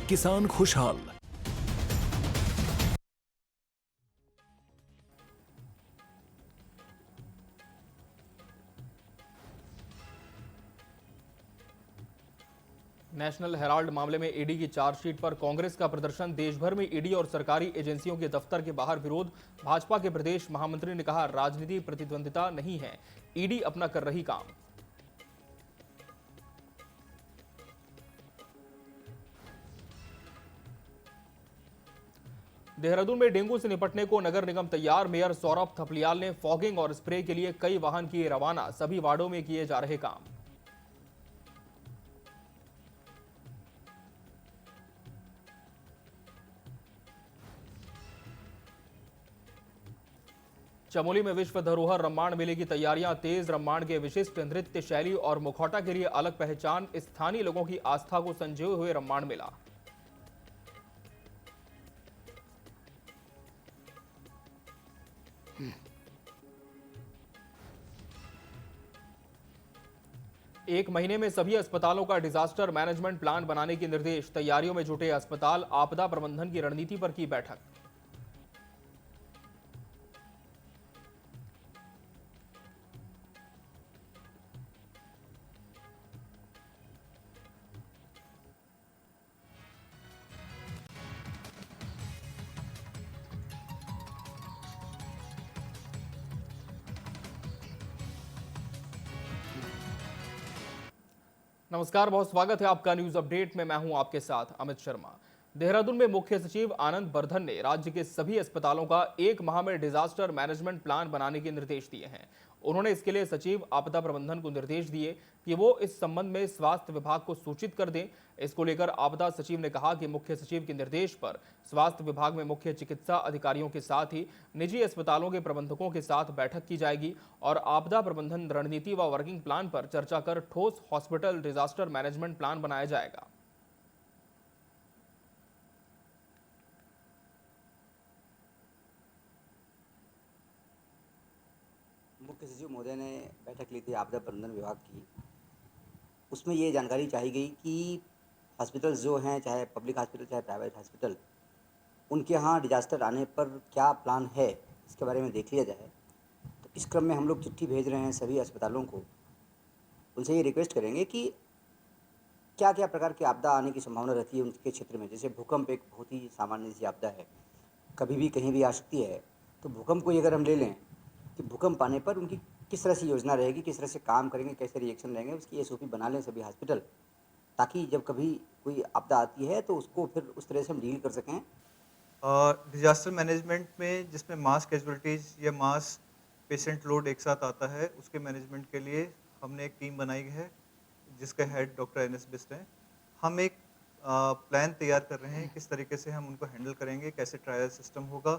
किसान खुशहाल। National Herald मामले में ईडी की चार्जशीट पर कांग्रेस का प्रदर्शन। देश भर में ईडी और सरकारी एजेंसियों के दफ्तर के बाहर विरोध। भाजपा के प्रदेश महामंत्री ने कहा, राजनीति प्रतिद्वंदिता नहीं है, ईडी अपना कर रही काम। देहरादून में डेंगू से निपटने को नगर निगम तैयार। मेयर सौरभ थपलियाल ने फॉगिंग और स्प्रे के लिए कई वाहन किए रवाना। सभी वार्डों में किए जा रहे काम। चमोली में विश्व धरोहर रम्माण मेले की तैयारियां तेज। रम्माण के विशिष्ट नृत्य शैली और मुखौटा के लिए अलग पहचान। स्थानीय लोगों की आस्था को संजोए हुए रम्माण मेला। एक महीने में सभी अस्पतालों का डिजास्टर मैनेजमेंट प्लान बनाने के निर्देश। तैयारियों में जुटे अस्पताल। आपदा प्रबंधन की रणनीति पर की बैठक। नमस्कार, बहुत स्वागत है आपका न्यूज अपडेट में। मैं हूं आपके साथ अमित शर्मा। देहरादून में मुख्य सचिव आनंद वर्धन ने राज्य के सभी अस्पतालों का एक माह में डिजास्टर मैनेजमेंट प्लान बनाने के निर्देश दिए हैं। उन्होंने इसके लिए सचिव आपदा प्रबंधन को निर्देश दिए कि वो इस संबंध में स्वास्थ्य विभाग को सूचित कर दें। इसको लेकर आपदा सचिव ने कहा कि मुख्य सचिव के निर्देश पर स्वास्थ्य विभाग में मुख्य चिकित्सा अधिकारियों के साथ ही निजी अस्पतालों के प्रबंधकों के साथ बैठक की जाएगी और आपदा प्रबंधन रणनीति व वर्किंग प्लान पर चर्चा कर ठोस हॉस्पिटल डिजास्टर मैनेजमेंट प्लान बनाया जाएगा। मुख्य सचिव महोदय ने बैठक ली थी आपदा प्रबंधन विभाग की। उसमें ये जानकारी चाही गई कि हॉस्पिटल्स जो हैं, चाहे पब्लिक हॉस्पिटल चाहे प्राइवेट हॉस्पिटल, उनके यहाँ डिजास्टर आने पर क्या प्लान है, इसके बारे में देख लिया जाए। तो इस क्रम में हम लोग चिट्ठी भेज रहे हैं सभी अस्पतालों को। उनसे ये रिक्वेस्ट करेंगे कि क्या क्या प्रकार की आपदा आने की संभावना रहती है उनके क्षेत्र में। जैसे भूकंप एक बहुत ही सामान्य सी आपदा है, कभी भी कहीं भी आ सकती है। तो भूकंप को अगर हम ले लें कि भूकंप आने पर उनकी किस तरह से योजना रहेगी, किस तरह से काम करेंगे, कैसे रिएक्शन रहेंगे, उसकी एसओपी बना लें सभी हॉस्पिटल, ताकि जब कभी कोई आपदा आती है तो उसको फिर उस तरह से हम डील कर सकें। डिजास्टर मैनेजमेंट में जिसमें मास कैजुअलिटीज़ या मास पेशेंट लोड एक साथ आता है, उसके मैनेजमेंट के लिए हमने एक टीम बनाई है जिसका हेड डॉक्टर एनएस बिस्ट हैं। हम एक प्लान तैयार कर रहे हैं किस तरीके से हम उनको हैंडल करेंगे, कैसे ट्रायल सिस्टम होगा,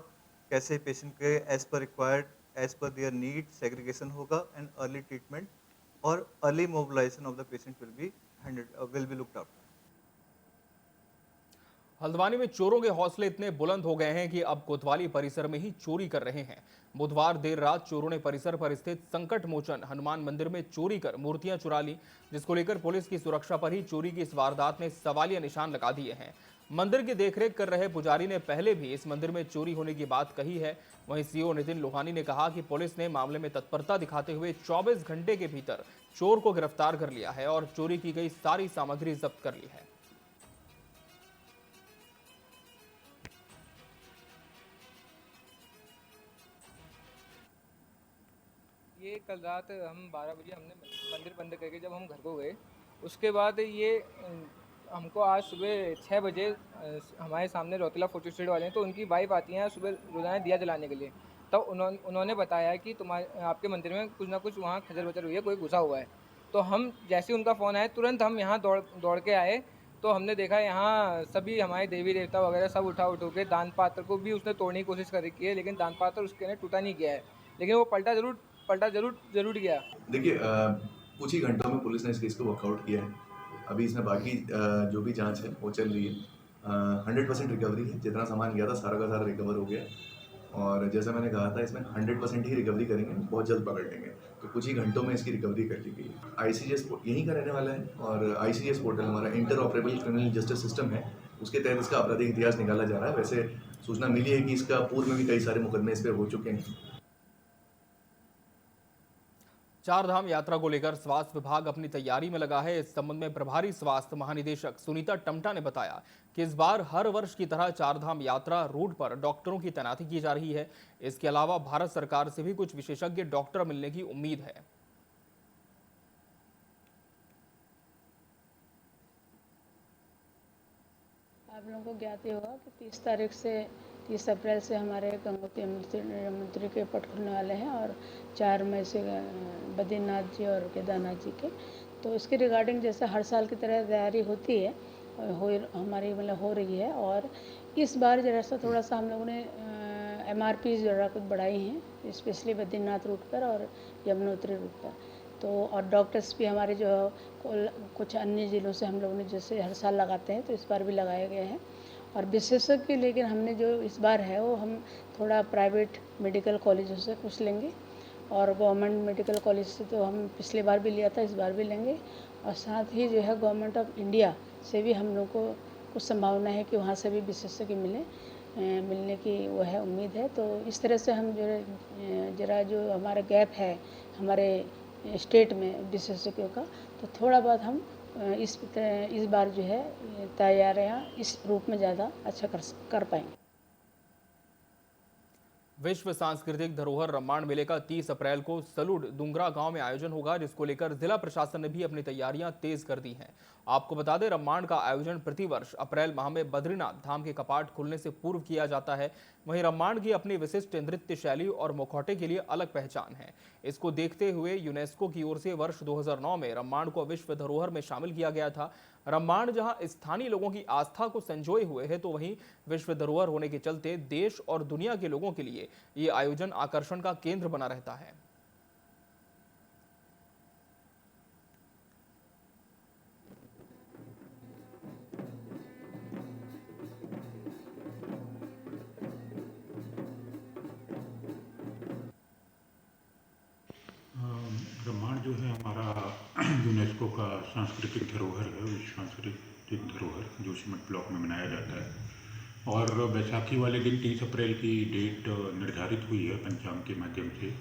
कैसे पेशेंट के as per required, as per there need segregation होगा एंड अर्ली ट्रीटमेंट और early mobilisation of the patient will be looked after. Haldwani में चोरों के हौसले इतने बुलंद हो गए हैं कि अब कोतवाली परिसर में ही चोरी कर रहे हैं। बुधवार देर रात चोरों ने परिसर पर स्थित संकट मोचन हनुमान मंदिर में चोरी कर मूर्तियां चुरा ली, जिसको लेकर पुलिस की सुरक्षा पर ही चोरी की इस वारदात ने सवालिया निशान लगा दिए हैं। मंदिर की देखरेख कर रहे पुजारी ने पहले भी इस मंदिर में चोरी होने की बात कही है। वहीं सीओ नितिन लोहानी ने कहा कि पुलिस ने मामले में तत्परता दिखाते हुए 24 घंटे के भीतर चोर को गिरफ्तार कर लिया है और चोरी की गई सारी सामग्री जब्त कर ली है। ये कल रात हम 12 बजे हमने मंदिर बंद करके जब हम घर को गए, उसके बाद ये हमको आज सुबह 6 बजे हमारे सामने रौतेला फोटो स्टेट वाले हैं, तो उनकी वाइफ आती हैं सुबह रोज़ाना दिया जलाने के लिए। तब उन्होंने बताया कि आपके मंदिर में कुछ ना कुछ वहाँ खजर बजर हुई है, कोई घुसा हुआ है। तो हम जैसे ही उनका फ़ोन आया तुरंत हम यहाँ दौड़ के आए। तो हमने देखा यहाँ सभी हमारे देवी देवता वगैरह सब उठा के दान पात्र को भी उसने तोड़ने की कोशिश कर रखी है, लेकिन दान पात्र उसके ने टूटा नहीं गया है, लेकिन वो पलटा जरूर गया। देखिए, कुछ ही घंटों में पुलिस ने इस केस को वर्कआउट किया है। अभी इसमें बाकी जो भी जांच है वो चल रही है। 100% रिकवरी है। जितना सामान गया था सारा का सारा रिकवर हो गया और जैसा मैंने कहा था इसमें 100% ही रिकवरी करेंगे, बहुत जल्द पकड़ लेंगे। तो कुछ ही घंटों में इसकी रिकवरी कर ली गई है। ICJS यहीं का रहने वाला है और ICJS पोर्टल हमारा inter operable criminal justice system है। उसके तहत इसका आपराधिक इतिहास निकाला जा रहा है। वैसे सूचना मिली है कि इसका पूर्व में भी कई सारे मुकदमे इस पर हो चुके हैं। चारधाम यात्रा को लेकर स्वास्थ्य विभाग अपनी तैयारी में लगा है। इस संबंध में प्रभारी स्वास्थ्य महानिदेशक सुनीता टम्टा ने बताया कि इस बार हर वर्ष की तरह चारधाम यात्रा रूट पर डॉक्टरों की तैनाती की जा रही है। इसके अलावा भारत सरकार से भी कुछ विशेषज्ञ डॉक्टर मिलने की उम्मीद है। आप लोगों को ज्ञात ही होगा कि 30 अप्रैल से हमारे गंगोत्री यमुनोत्री के पट खुलने वाले हैं और 4 मई से बद्रीनाथ जी और केदारनाथ जी के। तो इसके रिगार्डिंग जैसे हर साल की तरह तैयारी होती है हमारी मतलब हो रही है। और इस बार जरा सा थोड़ा सा हम लोगों ने MRP जरा कुछ बढ़ाई हैं, स्पेशली बद्रीनाथ रूट पर और यमुनोत्री रूट पर। तो और डॉक्टर्स भी हमारे जो कुछ अन्य ज़िलों से हम लोगों ने जैसे हर साल लगाते हैं तो इस बार भी लगाए गए हैं। और विशेषज्ञ लेकिन हमने जो इस बार है वो हम थोड़ा प्राइवेट मेडिकल कॉलेजों से कुछ लेंगे और गवर्नमेंट मेडिकल कॉलेज से तो हम पिछले बार भी लिया था, इस बार भी लेंगे। और साथ ही जो है गवर्नमेंट ऑफ इंडिया से भी हम लोग को कुछ संभावना है कि वहाँ से भी विशेषज्ञ मिलने की वो है उम्मीद है। तो इस तरह से हम जरा जो हमारा गैप है हमारे स्टेट में विशेषज्ञों का, तो थोड़ा बहुत हम इस बार जो है तैयारियाँ इस रूप में ज़्यादा अच्छा कर पाएंगे। विश्व सांस्कृतिक धरोहर रम्माण मेले का 30 अप्रैल को सलूड दुंगरा गांव में आयोजन होगा, जिसको लेकर जिला प्रशासन ने भी अपनी तैयारियां तेज कर दी हैं। आपको बता दें, रम्माण का आयोजन प्रतिवर्ष अप्रैल माह में बद्रीनाथ धाम के कपाट खुलने से पूर्व किया जाता है। वहीं रम्माण की अपनी विशिष्ट नृत्य शैली और मुखौटे के लिए अलग पहचान है। इसको देखते हुए यूनेस्को की ओर से वर्ष 2009 में रम्माण को विश्व धरोहर में शामिल किया गया था। रम्माण जहां स्थानीय लोगों की आस्था को संजोए हुए है, तो वहीं विश्व धरोहर होने के चलते देश और दुनिया के लोगों के लिए ये आयोजन आकर्षण का केंद्र बना रहता है। रम्माण जो है हमारा यूनेस्को का सांस्कृतिक धरोहर है, विश्व सांस्कृतिक धरोहर जो सिमट ब्लॉक में मनाया जाता है। और बैसाखी वाले दिन 30 अप्रैल की डेट निर्धारित हुई है पंचांग के माध्यम से।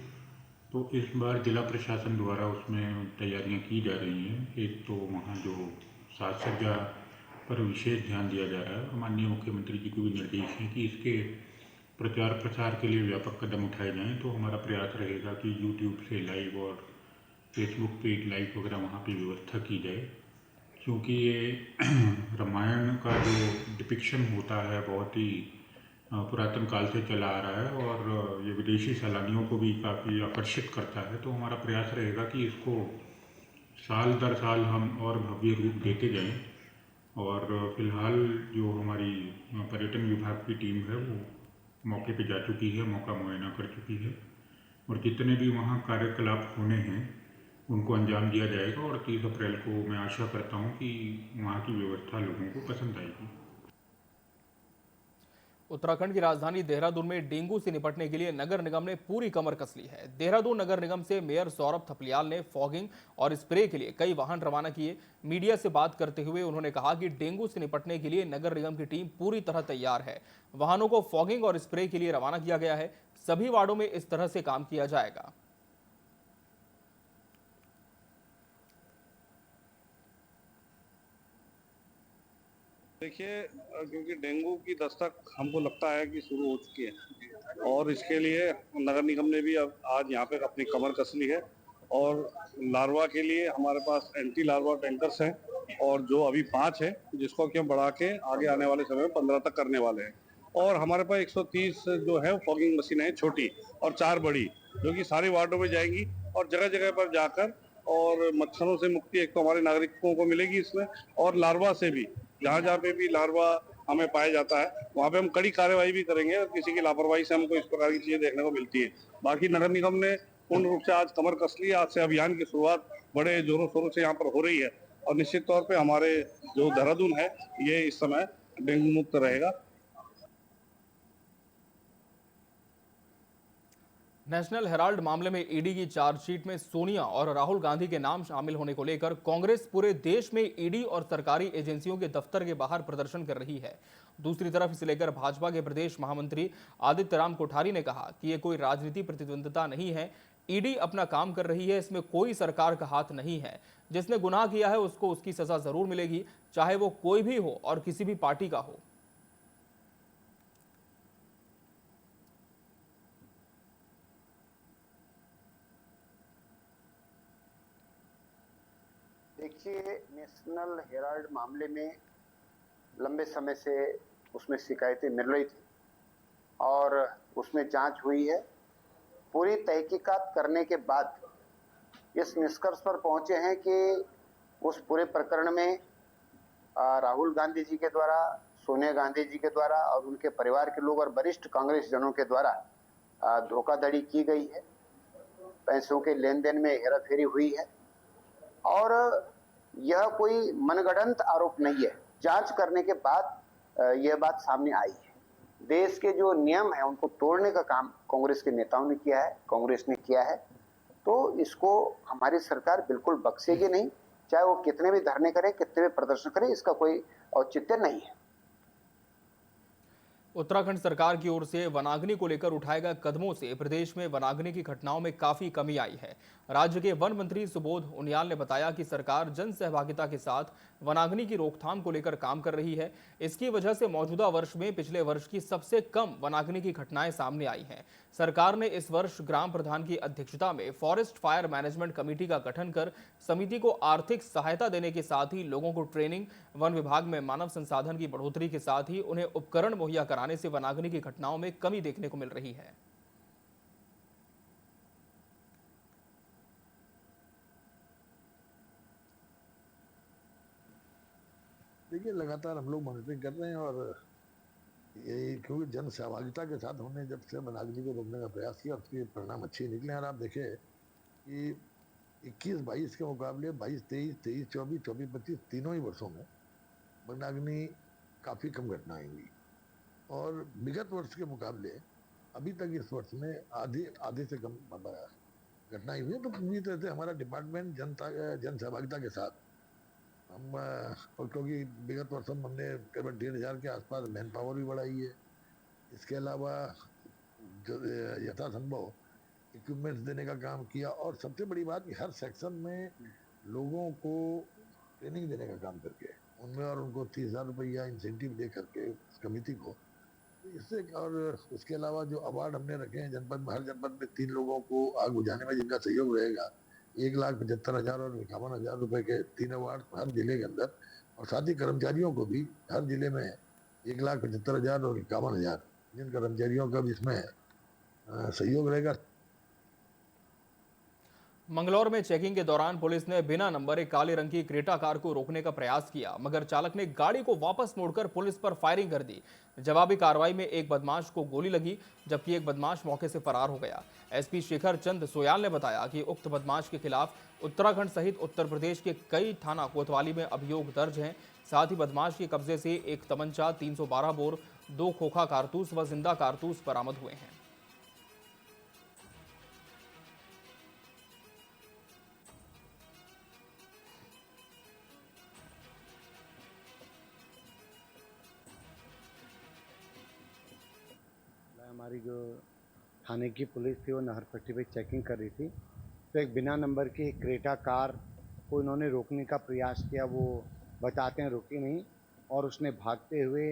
तो इस बार जिला प्रशासन द्वारा उसमें तैयारियां की जा रही हैं। एक तो वहाँ जो साज सज्जा पर विशेष ध्यान दिया जा रहा है। माननीय मुख्यमंत्री जी के भी निर्देश हैं कि इसके प्रचार प्रसार के लिए व्यापक कदम उठाए जाएं। तो हमारा प्रयास रहेगा कि यूट्यूब से लाइव और फेसबुक पे लाइव वगैरह वहाँ पे व्यवस्था की जाए, क्योंकि ये रामायण का जो डिपिक्शन होता है बहुत ही पुरातन काल से चला आ रहा है और ये विदेशी सैलानियों को भी काफ़ी आकर्षित करता है। तो हमारा प्रयास रहेगा कि इसको साल दर साल हम और भव्य रूप देते जाएं। और फिलहाल जो हमारी पर्यटन विभाग की टीम है वो मौके पे जा चुकी है, मौका मुआयना कर चुकी है और जितने भी वहाँ कार्यकलाप होने हैं उनको अंजाम दिया जाएगा। और 30 अप्रैल को मैं आशा करता हूँ कि वहाँ की व्यवस्था लोगों को पसंद आएगी। उत्तराखंड की राजधानी देहरादून में डेंगू से निपटने के लिए नगर निगम ने पूरी कमर कस ली है। देहरादून नगर निगम से मेयर सौरभ थपलियाल ने फॉगिंग और स्प्रे के लिए कई वाहन रवाना किए। मीडिया से बात करते हुए उन्होंने कहा कि डेंगू से निपटने के लिए नगर निगम की टीम पूरी तरह तैयार है। वाहनों को फॉगिंग और स्प्रे के लिए रवाना किया गया है। सभी वार्डों में इस तरह से काम किया जाएगा। देखिए, क्योंकि डेंगू की दस्तक हमको लगता है कि शुरू हो चुकी है और इसके लिए नगर निगम ने भी अब आज यहाँ पे अपनी कमर कस ली है। और लार्वा के लिए हमारे पास एंटी लार्वा टैंकर्स हैं और जो अभी 5 है, जिसको कि हम बढ़ा के आगे आने वाले समय में 15 तक करने वाले हैं। और हमारे पास 130 जो है फॉगिंग मशीनें हैं छोटी और 4 बड़ी, जो कि सारे वार्डों में जाएंगी और जगह जगह पर जाकर और मच्छरों से मुक्ति एक तो हमारे नागरिकों को मिलेगी इसमें, और लार्वा से भी जहाँ जहाँ पे भी लार्वा हमें पाया जाता है वहाँ पे हम कड़ी कार्रवाई भी करेंगे और किसी की लापरवाही से हमको इस प्रकार की चीजें देखने को मिलती है। बाकी नगर निगम ने पूर्ण रूप से आज कमर कस ली। आज से अभियान की शुरुआत बड़े जोरों शोरों से यहाँ पर हो रही है और निश्चित तौर पे हमारे जो देहरादून है ये इस समय डेंगू मुक्त रहेगा। नेशनल हेराल्ड मामले में ईडी की चार्जशीट में सोनिया और राहुल गांधी के नाम शामिल होने को लेकर कांग्रेस पूरे देश में ईडी और सरकारी एजेंसियों के दफ्तर के बाहर प्रदर्शन कर रही है। दूसरी तरफ इसे लेकर भाजपा के प्रदेश महामंत्री आदित्य राम कोठारी ने कहा कि ये कोई राजनीति प्रतिद्वंद्विता नहीं है, ईडी अपना काम कर रही है, इसमें कोई सरकार का हाथ नहीं है। जिसने गुनाह किया है उसको उसकी सजा जरूर मिलेगी, चाहे वो कोई भी हो और किसी भी पार्टी का हो। देखिए, नेशनल हेराल्ड मामले में लंबे समय से उसमें शिकायतें मिल रही थी और उसमें जांच हुई है। पूरी तहकीकात करने के बाद इस निष्कर्ष पर पहुंचे हैं कि उस पूरे प्रकरण में राहुल गांधी जी के द्वारा, सोनिया गांधी जी के द्वारा और उनके परिवार के लोग और वरिष्ठ कांग्रेस जनों के द्वारा धोखाधड़ी की गई है, पैसों के लेन देन में हेराफेरी हुई है और यह कोई मनगढ़ंत आरोप नहीं है। जांच करने के बाद यह बात सामने आई है। देश के जो नियम है उनको तोड़ने का काम कांग्रेस के नेताओं ने किया है, कांग्रेस ने किया है, तो इसको हमारी सरकार बिल्कुल बख्शेगी नहीं, चाहे वो कितने भी धरने करे, कितने भी प्रदर्शन करे, इसका कोई औचित्य नहीं है। उत्तराखंड सरकार की ओर से वनाग्नि को लेकर उठाए गए कदमों से प्रदेश में वनाग्नि की घटनाओं में काफी कमी आई है। राज्य के वन मंत्री सुबोध उनियाल ने बताया कि सरकार जन सहभागिता के साथ वनाग्नि की रोकथाम को लेकर काम कर रही है। इसकी वजह से मौजूदा वर्ष में पिछले वर्ष की सबसे कम वनाग्नि की घटनाएं सामने आई हैं। सरकार ने इस वर्ष ग्राम प्रधान की अध्यक्षता में फॉरेस्ट फायर मैनेजमेंट कमेटी का गठन कर समिति को आर्थिक सहायता देने के साथ ही लोगों को ट्रेनिंग, वन विभाग में मानव संसाधन की बढ़ोतरी के साथ ही उन्हें उपकरण मुहैया कराने से वनाग्नि की घटनाओं में कमी देखने को मिल रही है। देखिए, लगातार हम लोग मॉनिटरिंग कर रहे हैं और ये क्योंकि जन सहभागिता के साथ हमने जब से वनाग्नि को रोकने का प्रयास किया उसके परिणाम अच्छे निकले हैं। और आप देखें कि 21-22 के मुकाबले 22-23, 23-24, 24-25 तीनों ही वर्षों में वनाग्नि काफ़ी कम घटनाएं हुई और विगत वर्ष के मुकाबले अभी तक इस वर्ष में आधे से कम घटनाएं हुई। तो पूरी तरह से हमारा डिपार्टमेंट जन सहभागिता के साथ हम और क्योंकि विगत वर्षों में हमने करीबन 1,500 के आसपास मैन पावर भी बढ़ाई है। इसके अलावा जो यथासंभव इक्विपमेंट्स देने का काम किया और सबसे बड़ी बात कि हर सेक्शन में लोगों को ट्रेनिंग देने का काम करके उनमें और उनको 30,000 रुपया इंसेंटिव दे करके उस कमेटी को, तो इससे और उसके अलावा जो अवार्ड हमने रखे हैं जनपद में, हर जनपद में 3 लोगों को आग बुझाने में जिनका सहयोग रहेगा 1,75,000 और 51,000 रुपए के 3 अवार्ड हर जिले के अंदर और साथ ही कर्मचारियों को भी हर जिले में 1,75,000 और 51,000 जिन कर्मचारियों का भी इसमें सहयोग रहेगा। मंगलौर में चेकिंग के दौरान पुलिस ने बिना नंबर एक काले रंग की क्रेटा कार को रोकने का प्रयास किया, मगर चालक ने गाड़ी को वापस मोड़कर पुलिस पर फायरिंग कर दी। जवाबी कार्रवाई में एक बदमाश को गोली लगी, जबकि एक बदमाश मौके से फरार हो गया। एसपी शेखर चंद सोयाल ने बताया कि उक्त बदमाश के खिलाफ उत्तराखंड सहित उत्तर प्रदेश के कई थाना कोतवाली में अभियोग दर्ज हैं। साथ ही बदमाश के कब्जे से एक तमंचा, 312 बोर, 2 खोखा कारतूस व जिंदा कारतूस बरामद हुए हैं। हमारी जो थाने की पुलिस थी वो नहरपट्टी पे चेकिंग कर रही थी, तो एक बिना नंबर की क्रेटा कार को इन्होंने रोकने का प्रयास किया। वो बताते हैं रुकी नहीं और उसने भागते हुए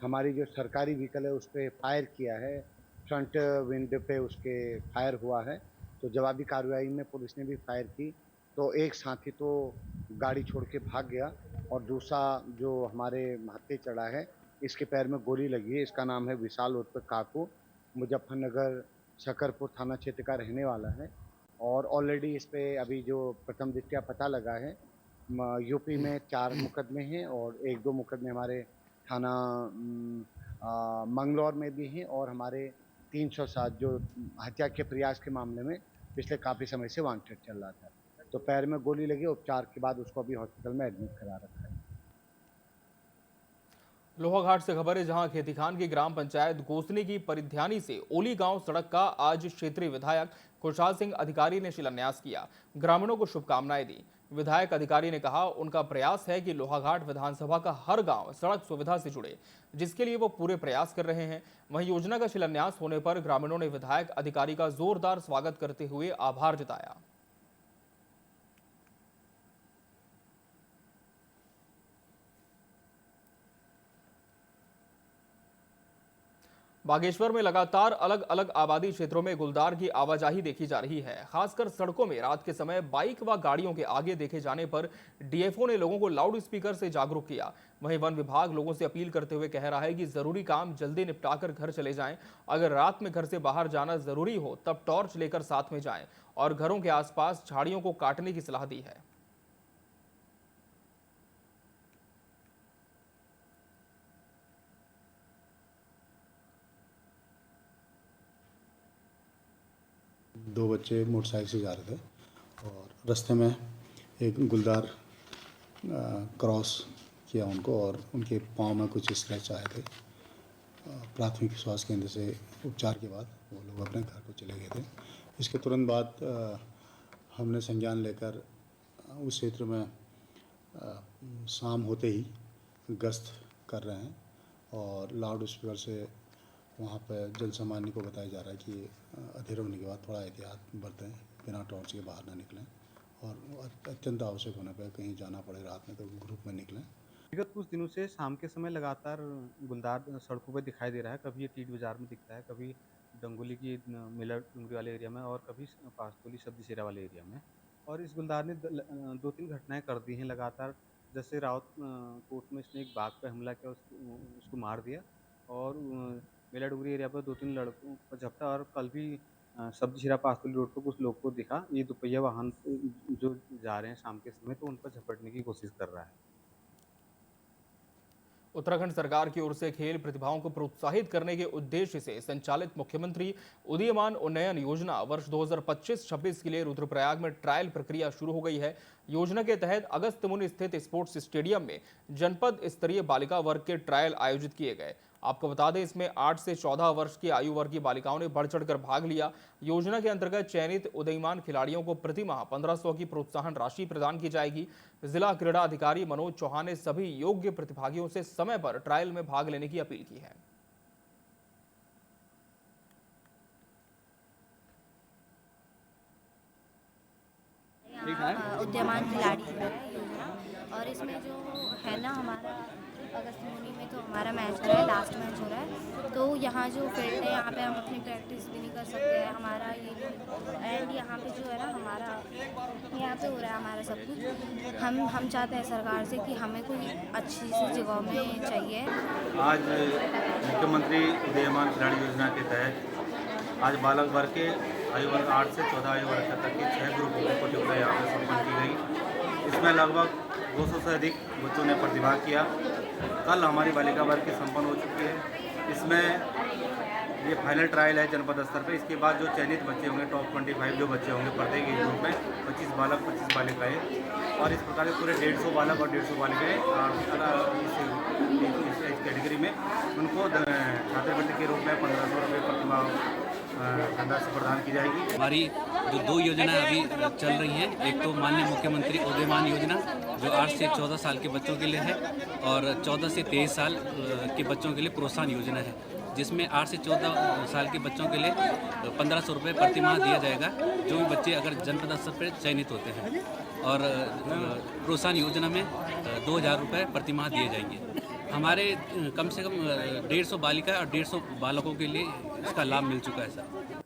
हमारी जो सरकारी व्हीकल है उस पर फायर किया है। फ्रंट विंड पे उसके फायर हुआ है, तो जवाबी कार्रवाई में पुलिस ने भी फायर की। तो एक साथी तो गाड़ी छोड़ के भाग गया और दूसरा जो हमारे हत्थे चढ़ा है इसके पैर में गोली लगी है। इसका नाम है विशाल उर्फ काकू, मुजफ्फरनगर शकरपुर थाना क्षेत्र का रहने वाला है और ऑलरेडी इस पे अभी जो प्रथम दृष्टया पता लगा है यूपी में 4 मुकदमे हैं और 1-2 मुकदमे हमारे थाना मंगलौर में भी हैं और हमारे 307 जो हत्या के प्रयास के मामले में पिछले काफ़ी समय से वांटेड चल रहा था। तो पैर में गोली लगी, उपचार के बाद उसको अभी हॉस्पिटल में एडमिट करा रखा है। लोहाघाट से खबर है, जहां खेतीखान की ग्राम पंचायत गोसनी की परिध्यानी से ओली गांव सड़क का आज क्षेत्रीय विधायक खुशहाल सिंह अधिकारी ने शिलान्यास किया। ग्रामीणों को शुभकामनाएं दी। विधायक अधिकारी ने कहा, उनका प्रयास है कि लोहाघाट विधानसभा का हर गांव सड़क सुविधा से जुड़े, जिसके लिए वो पूरे प्रयास कर रहे हैं। वहीं योजना का शिलान्यास होने पर ग्रामीणों ने विधायक अधिकारी का जोरदार स्वागत करते हुए आभार जताया। बागेश्वर में लगातार अलग अलग आबादी क्षेत्रों में गुलदार की आवाजाही देखी जा रही है। खासकर सड़कों में रात के समय बाइक व गाड़ियों के आगे देखे जाने पर डीएफओ ने लोगों को लाउड स्पीकर से जागरूक किया। वहीं वन विभाग लोगों से अपील करते हुए कह रहा है कि जरूरी काम जल्दी निपटाकर घर चले जाएं। अगर रात में घर से बाहर जाना जरूरी हो तब टॉर्च लेकर साथ में जाएं और घरों के आसपास झाड़ियों को काटने की सलाह दी है। दो बच्चे मोटरसाइकिल से जा रहे थे और रास्ते में एक गुलदार क्रॉस किया उनको और उनके पाँव में कुछ स्क्रैच आए थे। प्राथमिक स्वास्थ्य केंद्र से उपचार के बाद वो लोग अपने घर को चले गए थे। इसके तुरंत बाद हमने संज्ञान लेकर उस क्षेत्र में शाम होते ही गश्त कर रहे हैं और लाउड स्पीकर से वहाँ पर जन सामान्य को बताया जा रहा है कि अंधेरे होने के बाद थोड़ा एहतियात बरतें, बिना टॉर्च के बाहर ना निकलें और अत्यंत आवश्यक होने पर कहीं जाना पड़े रात में तो ग्रुप में निकलें। विगत कुछ दिनों से शाम के समय लगातार गुलदार सड़कों पर दिखाई दे रहा है। कभी ये टीट बाज़ार में दिखता है, कभी डंगोली की मिलर डुंगरी वाले एरिया में और कभी पास्तोली सब्जीसेरा वाले एरिया में। और इस गुलदार ने 2-3 घटनाएं कर दी हैं लगातार। जैसे रावत कोट में इसने एक बाघ पर हमला किया, उसको मार दिया और मेला डुगरी एरिया पर 2-3 लड़कों को झपटा। और कल भी सब्जीसेरा पास्तोली रोड पर कुछ लोग को दिखा ये दोपहिया वाहन जो जा रहे हैं शाम के समय, तो उन पर झपटने की कोशिश कर रहा है। उत्तराखंड सरकार की ओर से खेल प्रतिभाओं को प्रोत्साहित करने के उद्देश्य से संचालित मुख्यमंत्री उदीयमान उन्नयन योजना वर्ष 2025-26 के लिए रुद्रप्रयाग में ट्रायल प्रक्रिया शुरू हो गई है। योजना के तहत अगस्त्यमुनि स्थित स्पोर्ट्स स्टेडियम में जनपद स्तरीय बालिका वर्ग के ट्रायल आयोजित किए गए। आपको बता दें, इसमें 8 से 14 वर्ष की आयु वर्ग की बालिकाओं ने बढ़ चढ़कर भाग लिया। योजना के अंतर्गत चयनित उदीयमान खिलाड़ियों को प्रति माह 1500 की प्रोत्साहन राशि प्रदान की जाएगी। जिला क्रीड़ा अधिकारी मनोज चौहान ने सभी योग्य प्रतिभागियों से समय पर ट्रायल में भाग लेने की अपील की है। उदीयमान खिलाड़ी है योजना, और इसमें जो है ना हमारा अगस्त्यमुनि में तो हमारा मैच हो रहा है, लास्ट मैच हो रहा है। तो यहाँ जो फील्ड है यहाँ पे हम अपनी प्रैक्टिस भी नहीं कर सकते हैं। हमारा ये एंड यहाँ पे जो है ना हमारा यहाँ पे हो रहा है हमारा सब कुछ। हम चाहते हैं सरकार से कि हमें कोई अच्छी सी जगह में चाहिए। आज मुख्यमंत्री उदीयमान खिलाड़ी योजना के तहत आज बालक वर्ग के आयु वर्ग 8 से 14 आयु वर्ग तक के 6 ग्रुपों की प्रतियोगिता यहाँ पर संपन्न की गई। इसमें लगभग 200 से अधिक बच्चों ने प्रतिभाग किया। कल हमारी बालिका वर्ग की संपन्न हो चुकी है। इसमें ये फाइनल ट्रायल है जनपद स्तर पे। इसके बाद जो चयनित बच्चे होंगे, टॉप 25 जो बच्चे होंगे प्रत्येक एज ग्रुप में 25 बालक 25 बालिकाएँ, और इस प्रकार के पूरे 150 बालक और 150 बालिकाएँ इस कैटेगरी में उनको छात्रवृत्ति के रूप में 1500 रुपये प्रतिमाह धनराशि प्रदान की जाएगी। हमारी जो 2 योजनाएं अभी चल रही हैं, एक तो माननीय मुख्यमंत्री उदीयमान योजना जो 8 से 14 साल के बच्चों के लिए है, और 14 से 23 साल के बच्चों के लिए प्रोत्साहन योजना है, जिसमें 8 से 14 साल के बच्चों के लिए 1500 रुपये प्रति माह दिया जाएगा, जो भी बच्चे अगर जनपद स्तर पर चयनित होते हैं। और प्रोत्साहन योजना में 2000 रुपये प्रति माह दिए जाएंगे। हमारे कम से कम 150 बालिका और 150 बालकों के लिए इसका लाभ मिल चुका है सर।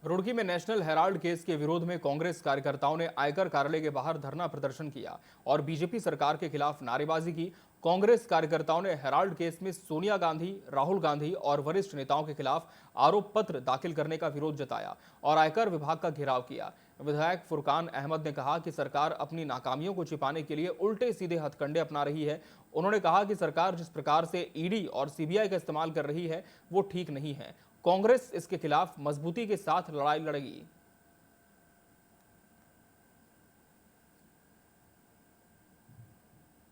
रुड़की में नेशनल हेराल्ड केस के विरोध में कांग्रेस कार्यकर्ताओं ने आयकर कार्यालय के बाहर धरना प्रदर्शन किया और बीजेपी सरकार के खिलाफ नारेबाजी की। कांग्रेस कार्यकर्ताओं ने हेराल्ड केस में सोनिया गांधी, राहुल गांधी और वरिष्ठ नेताओं के खिलाफ आरोप पत्र दाखिल करने का विरोध जताया और आयकर विभाग का घेराव किया। विधायक फुरकान अहमद ने कहा कि सरकार अपनी नाकामियों को छिपाने के लिए उल्टे सीधे हथकंडे अपना रही है। उन्होंने कहा कि सरकार जिस प्रकार से ईडी और सीबीआई का इस्तेमाल कर रही है वो ठीक नहीं है। कांग्रेस इसके खिलाफ मजबूती के साथ लड़ाई लड़ेगी।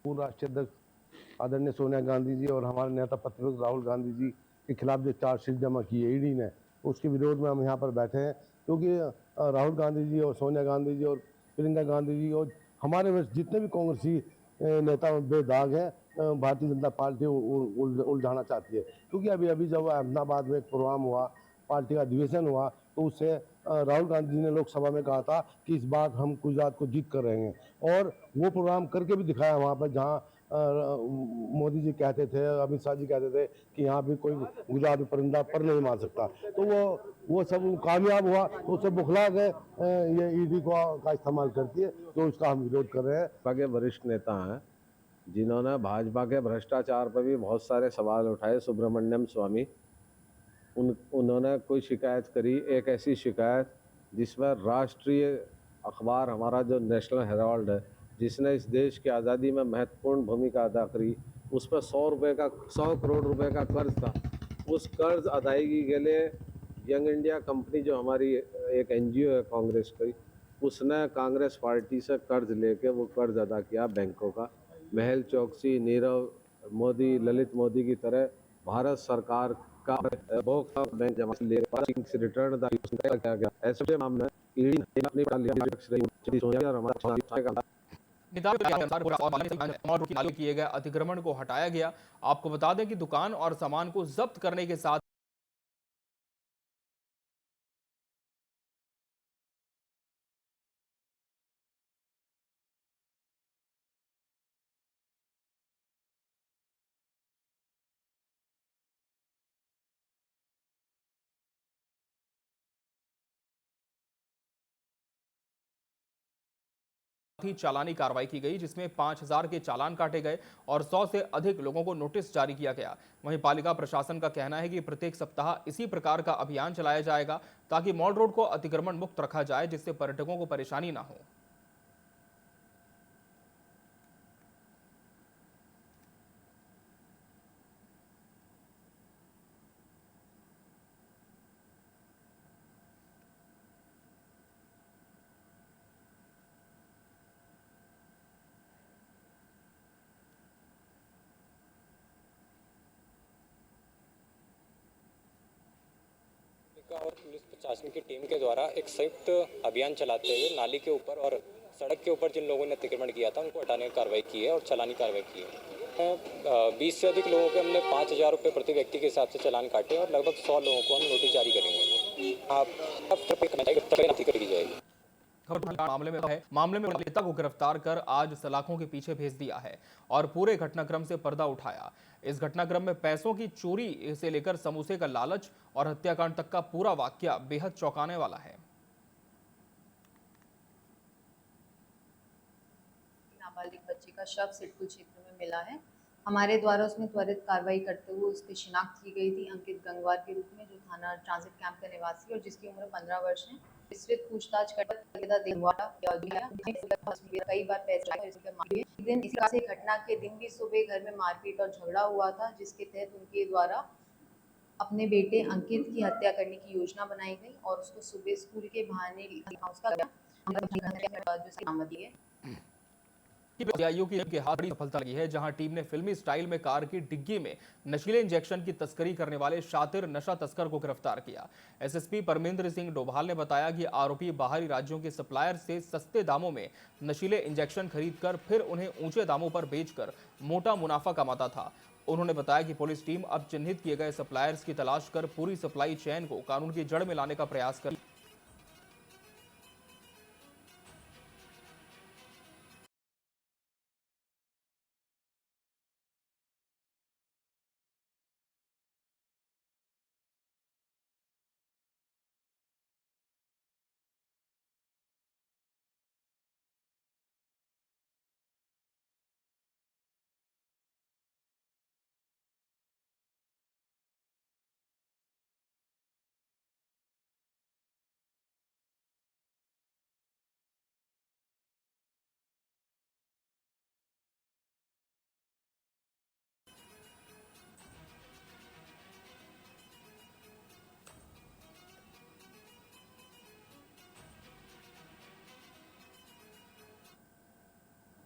पूर्व राष्ट्रीय अध्यक्ष आदरणीय सोनिया गांधी जी और हमारे नेता प्रतिपक्ष राहुल गांधी जी के खिलाफ जो चार्जशीट जमा की है ईडी ने, उसके विरोध में हम यहाँ पर बैठे हैं। क्योंकि राहुल गांधी जी और सोनिया गांधी जी और प्रियंका गांधी जी और हमारे जितने भी कांग्रेसी नेता बेदाग हैं, भारतीय जनता पार्टी उलझाना चाहती है। क्योंकि अभी जब अहमदाबाद में एक प्रोग्राम हुआ, पार्टी का अधिवेशन हुआ, तो उससे राहुल गांधी जी ने लोकसभा में कहा था कि इस बार हम गुजरात को जीत कर रहेंगे, और वो प्रोग्राम करके भी दिखाया वहाँ पर, जहाँ मोदी जी कहते थे, अमित शाह जी कहते थे कि यहाँ भी कोई गुजरात में परिंदा पर नहीं मार सकता। तो वो सब कामयाब हुआ, तो उससे बुखला गए ये ईडी का इस्तेमाल करती है, तो उसका हम विरोध कर रहे हैं। भाजपा के वरिष्ठ नेता हैं जिन्होंने भाजपा के भ्रष्टाचार पर भी बहुत सारे सवाल उठाए, सुब्रमण्यम स्वामी, उन्होंने कोई शिकायत करी, एक ऐसी शिकायत जिसमें राष्ट्रीय अखबार हमारा जो नेशनल हेराल्ड है, जिसने इस देश की आज़ादी में महत्वपूर्ण भूमिका अदा करी, उस पर 100 करोड़ रुपए का कर्ज था। उस कर्ज अदायगी के लिए यंग इंडिया कंपनी जो हमारी एक NGO है कांग्रेस की, उसने कांग्रेस पार्टी से कर्ज लेके वो कर्ज अदा किया बैंकों का। मेहुल चोकसी, नीरव मोदी, ललित मोदी की तरह भारत सरकार का बैंक जमा ले रिटर्न किया गया। ऐसे मामले ईडी किए गए अतिक्रमण को हटाया गया। आपको बता दें कि दुकान और सामान को जब्त करने के साथ ही चालानी कार्रवाई की गई, जिसमें 5000 के चालान काटे गए और 100 से अधिक लोगों को नोटिस जारी किया गया। वहीं पालिका प्रशासन का कहना है कि प्रत्येक सप्ताह इसी प्रकार का अभियान चलाया जाएगा ताकि मॉल रोड को अतिक्रमण मुक्त रखा जाए, जिससे पर्यटकों को परेशानी ना हो। और पुलिस प्रशासन की टीम के द्वारा एक संयुक्त अभियान चलाते हुए नाली के ऊपर और सड़क के ऊपर जिन लोगों ने अतिक्रमण किया था उनको हटाने की कार्रवाई की है और चालानी कार्रवाई की है। 20 से अधिक लोगों के हमने 5000 रुपये प्रति व्यक्ति के हिसाब से चालान काटे और लगभग 100 लोगों को हम नोटिस जारी करेंगे। की जाएगी। मामले में पीड़िता को गिरफ्तार कर आज सलाखों के पीछे भेज दिया है और पूरे घटनाक्रम से पर्दा उठाया। इस घटनाक्रम में पैसों की चोरी से लेकर समोसे का लालच और हत्याकांड तक का पूरा वाकया बेहद चौंकाने वाला है। नाबालिग बच्चे का शव सिडकुल क्षेत्र में मिला है। हमारे द्वारा उसमें त्वरित कार्रवाई करते हुए उसकी शिनाख्त की गई थी अंकित गंगवार के रूप में, जो थाना ट्रांजिट कैंप का निवासी और जिसकी उम्र 15 वर्ष है। विस्तृत पूछताछ कर कई बार पैसे दिन इसी घटना के दिन भी सुबह घर में मारपीट और झगड़ा हुआ था, जिसके तहत उनके द्वारा अपने बेटे अंकित की हत्या करने की योजना बनाई गई और उसको सुबह स्कूल के बहाने के हाथ बड़ी सफलता लगी है, जहां टीम ने फिल्मी स्टाइल में कार की डिग्गी में नशीले इंजेक्शन की तस्करी करने वाले शातिर नशा तस्कर को गिरफ्तार किया। एसएसपी परमेंद्र सिंह डोभाल ने बताया कि आरोपी बाहरी राज्यों के सप्लायर से सस्ते दामों में नशीले इंजेक्शन खरीदकर फिर उन्हें ऊंचे दामों पर बेचकर मोटा मुनाफा कमाता था। उन्होंने बताया कि पुलिस टीम अब चिन्हित किए गए सप्लायर्स की तलाश कर पूरी सप्लाई चेन को कानून की जड़ में लाने का प्रयास कर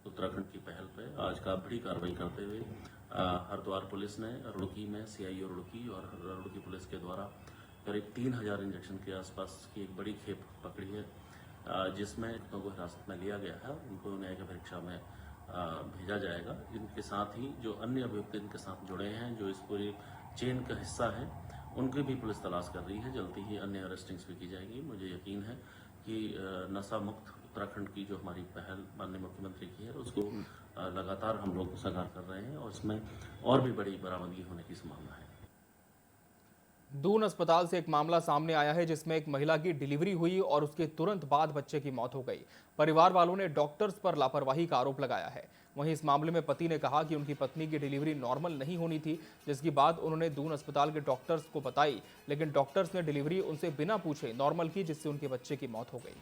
उत्तराखंड की पहल पे आज का बड़ी कार्रवाई करते हुए हरिद्वार पुलिस ने रुड़की में CIO रुड़की और रुड़की पुलिस के द्वारा करीब 3000 इंजेक्शन के आसपास की एक बड़ी खेप पकड़ी है, जिसमें उनको हिरासत में लिया गया है। उनको न्यायिक परीक्षा में भेजा जाएगा। इनके साथ ही जो अन्य अभियुक्त इनके साथ जुड़े हैं, जो इस पूरी चेन का हिस्सा है, उनकी भी पुलिस तलाश कर रही है। जल्दी ही अन्य अरेस्टिंग्स भी की जाएगी। मुझे यकीन है कि नशा मुक्त उत्तराखंड की जो हमारी पहल माननीय मुख्यमंत्री की है, उसको लगातार हम लोग साकार कर रहे हैं और इसमें और भी बड़ी बरामदगी होने की संभावना है। दून अस्पताल से एक मामला सामने आया है जिसमें एक महिला की डिलीवरी हुई और उसके तुरंत बाद बच्चे की मौत हो गई। परिवार वालों ने डॉक्टर्स पर लापरवाही का आरोप लगाया है। वहीं इस मामले में पति ने कहा कि उनकी पत्नी की डिलीवरी नॉर्मल नहीं होनी थी, जिसकी बात उन्होंने दून अस्पताल के डॉक्टर्स को बताई, लेकिन डॉक्टर्स ने डिलीवरी उनसे बिना पूछे नॉर्मल की, जिससे उनके बच्चे की मौत हो गई।